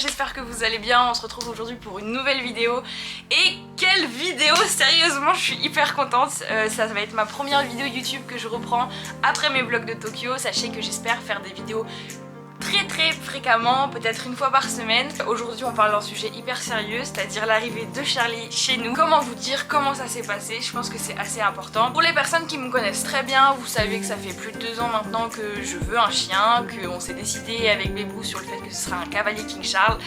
j'espère que vous allez bien. On se retrouve aujourd'hui pour une nouvelle vidéo. Et quelle vidéo! Sérieusement, je suis hyper contente. Ça va être ma première vidéo YouTube que je reprends après mes vlogs de Tokyo. Sachez que j'espère faire des vidéos très fréquemment, peut-être une fois par semaine. Aujourd'hui on parle d'un sujet hyper sérieux, c'est-à-dire l'arrivée de Charlie chez nous. Comment vous dire comment ça s'est passé? Je pense que c'est assez important. Pour les personnes qui me connaissent très bien, vous savez que ça fait plus de 2 ans maintenant que je veux un chien, qu'on s'est décidé avec Bébou sur le fait que ce sera un cavalier King Charles.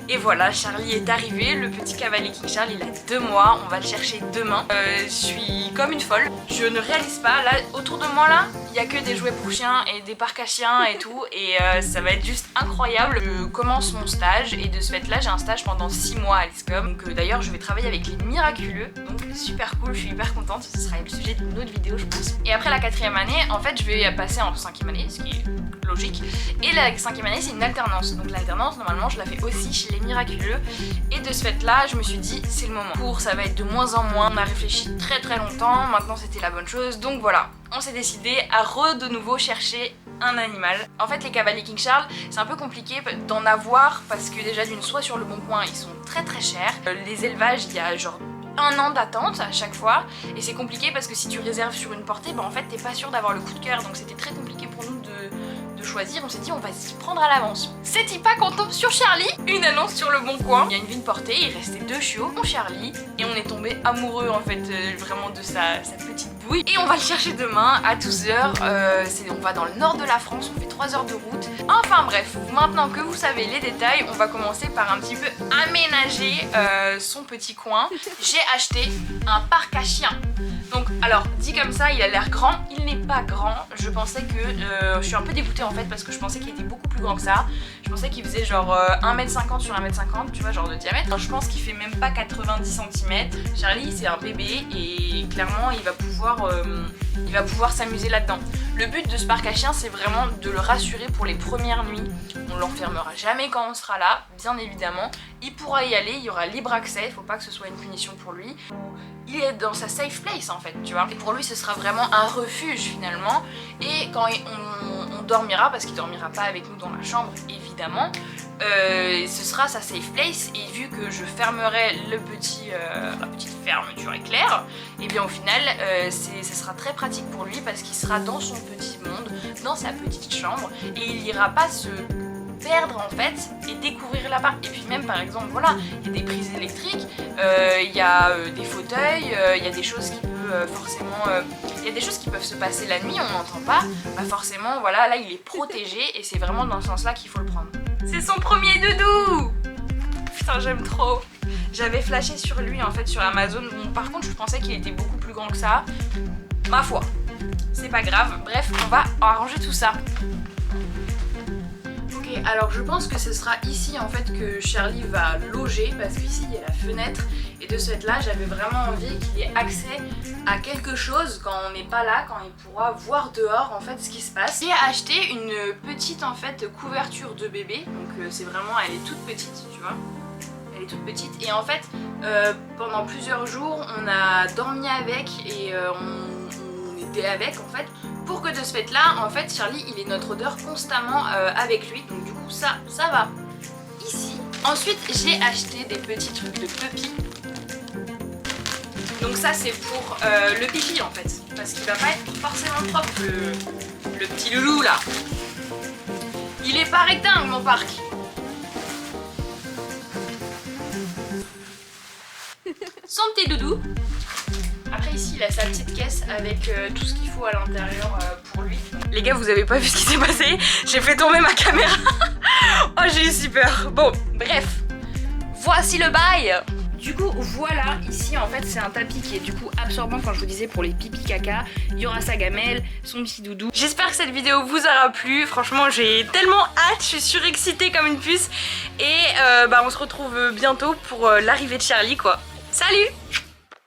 Et voilà, Charlie est arrivé, le petit cavalier King Charles, il a 2 mois, on va le chercher demain. Je suis comme une folle, je ne réalise pas, là autour de moi là, il n'y a que des jouets pour chiens et des parcs à chiens et tout, et ça va être juste incroyable. Je commence mon stage et de ce fait là j'ai un stage pendant 6 mois à l'ISCOM. Donc d'ailleurs je vais travailler avec les miraculeux, donc super cool, je suis hyper contente, ce sera le sujet d'une autre vidéo je pense. Et après la 4e année, en fait je vais passer en 5e année, ce qui est logique. Et la 5e année c'est une alternance, donc l'alternance normalement je la fais aussi chez les miraculeux. Et de ce fait là je me suis dit c'est le moment. Cours ça va être de moins en moins, on a réfléchi très longtemps, maintenant c'était la bonne chose, donc voilà. On s'est décidé à de nouveau chercher un animal. En fait les cavaliers King Charles c'est un peu compliqué d'en avoir parce que déjà d'une soit sur le bon coin ils sont très chers. Les élevages il y a genre 1 an d'attente à chaque fois et c'est compliqué parce que si tu réserves sur une portée bah en fait t'es pas sûr d'avoir le coup de cœur, donc c'était très compliqué pour nous de choisir. On s'est dit on va s'y prendre à l'avance. C'est pas qu'on tombe sur Charlie, une annonce sur le bon coin. Il y a une vigne portée, il restait 2 chiots, mon Charlie, et on est tombé amoureux en fait vraiment de sa petite bouille. Et on va le chercher demain à 12h. On va dans le nord de la France, on fait 3 heures de route. Enfin bref, maintenant que vous savez les détails, on va commencer par un petit peu aménager son petit coin. J'ai acheté un parc à chiens. Donc alors dit comme ça il a l'air grand, il n'est pas grand. Je pensais que je suis un peu dégoûtée en fait parce que je pensais qu'il était beaucoup plus grand que ça. Je pensais qu'il faisait genre 1m50 sur 1m50, tu vois, genre de diamètre. Je pense qu'il fait même pas 90 cm. Charlie c'est un bébé et clairement il va pouvoir s'amuser là-dedans. Le but de ce parc à chiens c'est vraiment de le rassurer pour les premières nuits. On l'enfermera jamais quand on sera là, bien évidemment. Il pourra y aller, il y aura libre accès, il faut pas que ce soit une punition pour lui. Il est dans sa safe place en fait, tu vois. Et pour lui ce sera vraiment un refuge finalement. Et quand on dormira, parce qu'il dormira pas avec nous dans la chambre évidemment, ce sera sa safe place. Et vu que je fermerai la petite fermeture éclair, et bien au final ce sera très pratique pour lui parce qu'il sera dans son petit monde, dans sa petite chambre, et il ira pas se perdre en fait et découvrir l'appart. Et puis même par exemple voilà, il y a des prises électriques, il y a des fauteuils, il y a des choses qui peuvent il y a des choses qui peuvent se passer la nuit, on n'entend pas, bah forcément voilà, là il est protégé et c'est vraiment dans ce sens là qu'il faut le prendre. C'est son premier doudou! Putain j'aime trop. J'avais flashé sur lui en fait sur Amazon, bon, par contre je pensais qu'il était beaucoup plus grand que ça, ma foi, c'est pas grave. Bref, on va arranger tout ça. Alors je pense que ce sera ici en fait que Charlie va loger parce qu'ici il y a la fenêtre et de ce fait là j'avais vraiment envie qu'il ait accès à quelque chose quand on n'est pas là, quand il pourra voir dehors en fait ce qui se passe. J'ai acheté une petite en fait couverture de bébé, donc c'est vraiment, elle est toute petite tu vois, elle est toute petite et en fait pendant plusieurs jours on a dormi avec et on était avec en fait, pour que de ce fait là en fait Charlie il ait notre odeur constamment avec lui, donc du coup ça va ici. Ensuite j'ai acheté des petits trucs de puppy, donc ça c'est pour le pipi en fait, parce qu'il va pas être forcément propre le petit loulou là. Il est pas rectangle mon parc. Son petit doudou. Après ici il a sa petite caisse avec tout ce qu'il faut à l'intérieur pour lui. Les gars vous avez pas vu ce qui s'est passé, j'ai fait tomber ma caméra. Oh j'ai eu si peur. Bon bref, voici le bail. Du coup voilà, ici en fait c'est un tapis qui est du coup absorbant quand je vous disais pour les pipi caca. Il y aura sa gamelle, son petit doudou. J'espère que cette vidéo vous aura plu. Franchement j'ai tellement hâte, je suis surexcitée comme une puce. Et on se retrouve bientôt pour l'arrivée de Charlie quoi. Salut!